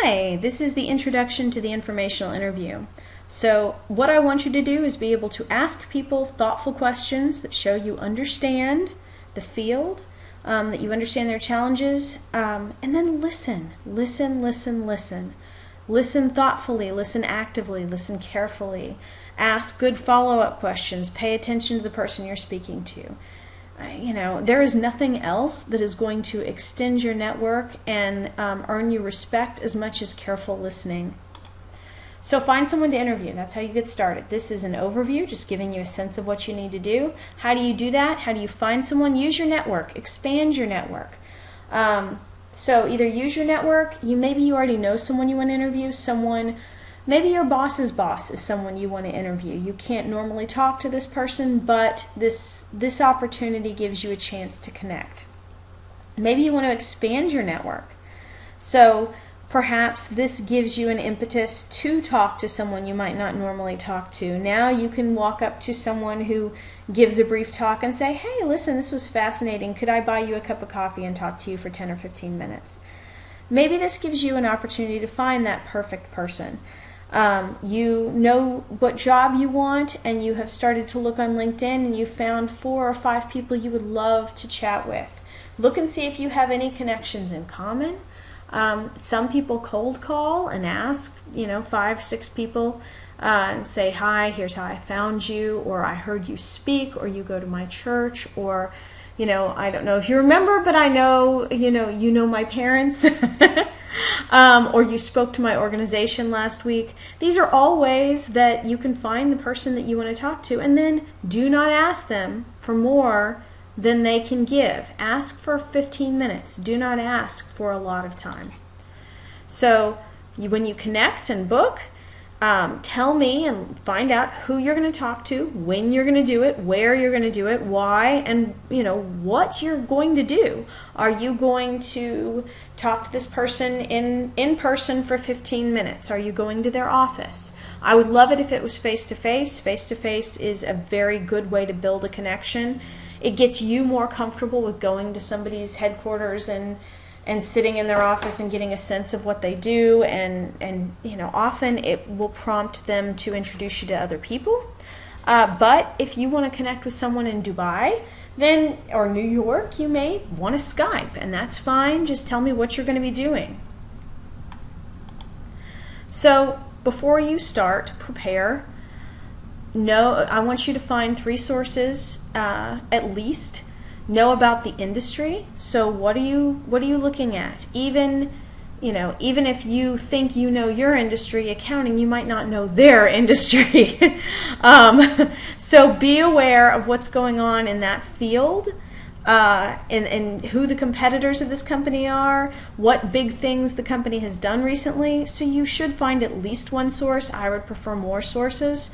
Hi, this is the introduction to the informational interview. So what I want you to do is be able to ask people thoughtful questions that show you understand the field, that you understand their challenges, and then listen. Listen thoughtfully, listen actively, listen carefully. Ask good follow-up questions. Pay attention to the person you're speaking to. There is nothing else that is going to extend your network and earn you respect as much as careful listening. So find someone to interview. That's how you get started. This is an overview, just giving you a sense of what you need to do. How do you do that? How do you find someone? Use your network. Expand your network. So either use your network. Maybe you already know someone you want to interview. Maybe your boss's boss is someone you want to interview. You can't normally talk to this person, but this opportunity gives you a chance to connect. Maybe you want to expand your network. So perhaps this gives you an impetus to talk to someone you might not normally talk to. Now you can walk up to someone who gives a brief talk and say, hey, listen, this was fascinating. Could I buy you a cup of coffee and talk to you for 10 or 15 minutes? Maybe this gives you an opportunity to find that perfect person. You know what job you want, and you have started to look on LinkedIn and you found 4 or 5 people you would love to chat with. Look and see if you have any connections in common. Some people cold call and ask, 5, 6 people and say, hi, here's how I found you, or I heard you speak, or you go to my church, or I don't know if you remember, but I know, you know my parents. Or you spoke to my organization last week. These are all ways that you can find the person that you want to talk to, and then do not ask them for more than they can give. Ask for 15 minutes. Do not ask for a lot of time. So when you connect and book, tell me and find out who you're going to talk to, when you're going to do it, where you're going to do it, why, and what you're going to do. Are you going to talk to this person in person for 15 minutes? Are you going to their office? I would love it if it was face-to-face. Face-to-face is a very good way to build a connection. It gets you more comfortable with going to somebody's headquarters and sitting in their office and getting a sense of what they do, and often it will prompt them to introduce you to other people. But if you want to connect with someone in Dubai, or New York, you may want to Skype, and that's fine. Just tell me what you're going to be doing. So before you start, prepare. I want you to find 3 sources at least. Know about the industry. So what are you looking at? Even if you think you know your industry, accounting, you might not know their industry. So be aware of what's going on in that field, and who the competitors of this company are, what big things the company has done recently. So you should find at least 1 source. I would prefer more sources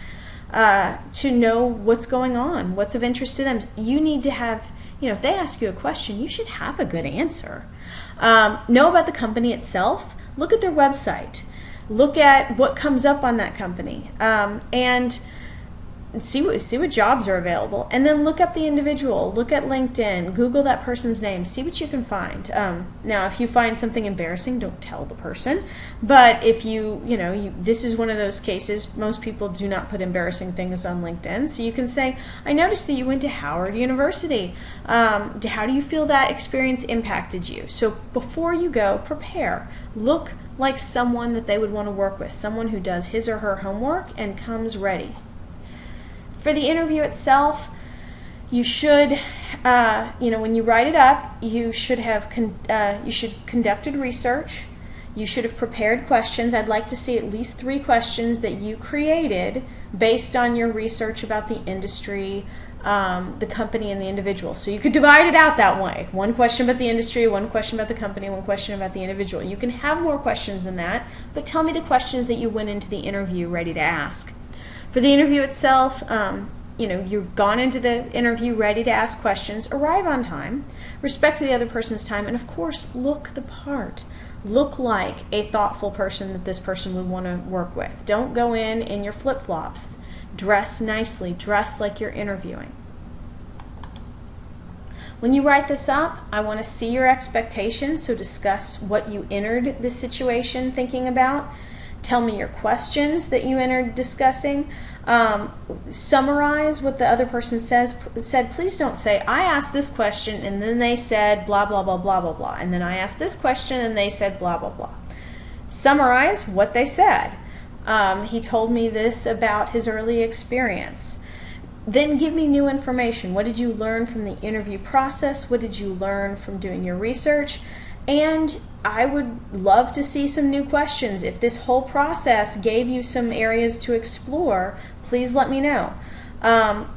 to know what's going on, what's of interest to them. You need to have, if they ask you a question, you should have a good answer. Know about the company itself. Look at their website. Look at what comes up on that company, and see what jobs are available. And then look up the individual. Look at LinkedIn. Google that person's name. See what you can find. Now, if you find something embarrassing, don't tell the person. But if this is one of those cases. Most people do not put embarrassing things on LinkedIn. So you can say, I noticed that you went to Howard University. How do you feel that experience impacted you? So before you go, prepare. Look like someone that they would want to work with. Someone who does his or her homework and comes ready. For the interview itself, you should, when you write it up, you should have conducted research. You should have prepared questions. I'd like to see at least 3 questions that you created based on your research about the industry, the company, and the individual. So you could divide it out that way. 1 question about the industry, 1 question about the company, 1 question about the individual. You can have more questions than that, but tell me the questions that you went into the interview ready to ask. For the interview itself, you've gone into the interview ready to ask questions. Arrive on time, respect the other person's time, and of course, look the part. Look like a thoughtful person that this person would want to work with. Don't go in your flip-flops. Dress nicely. Dress like you're interviewing. When you write this up, I want to see your expectations, so discuss what you entered this situation thinking about. Tell me your questions that you entered discussing. Summarize what the other person said. Please don't say, I asked this question and then they said blah, blah, blah, blah, blah, blah. And then I asked this question and they said blah, blah, blah. Summarize what they said. He told me this about his early experience. Then give me new information. What did you learn from the interview process? What did you learn from doing your research? And I would love to see some new questions. If this whole process gave you some areas to explore, please let me know.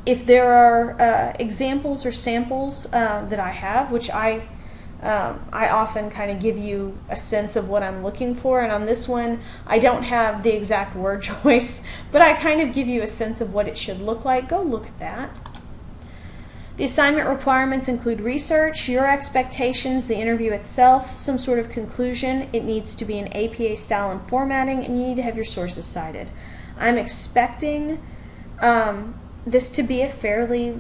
If there are examples or samples that I have, which I often kind of give you a sense of what I'm looking for, and on this one I don't have the exact word choice, but I kind of give you a sense of what it should look like. Go look at that. The assignment requirements include research, your expectations, the interview itself, some sort of conclusion. It needs to be in APA style and formatting, and you need to have your sources cited. I'm expecting this to be a fairly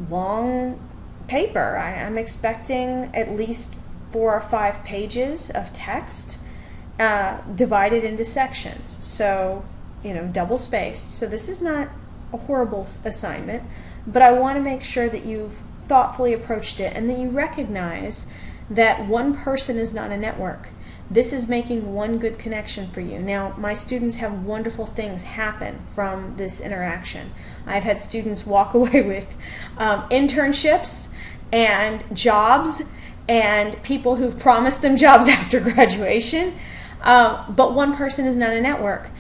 long paper. I'm expecting at least 4 or 5 pages of text divided into sections, so double spaced. So this is not a horrible assignment, but I want to make sure that you've thoughtfully approached it and that you recognize that one person is not a network. This is making one good connection for you. Now, my students have wonderful things happen from this interaction. I've had students walk away with internships and jobs and people who've promised them jobs after graduation, but one person is not a network.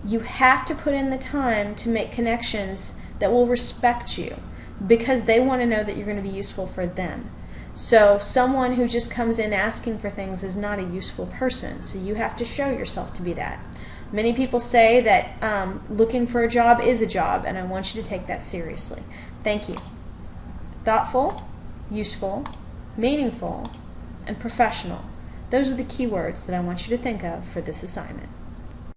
You have to put in the time to make connections that will respect you, because they want to know that you're going to be useful for them. So someone who just comes in asking for things is not a useful person, so you have to show yourself to be that. Many people say that looking for a job is a job, and I want you to take that seriously. Thank you. Thoughtful, useful, meaningful, and professional. Those are the key words that I want you to think of for this assignment.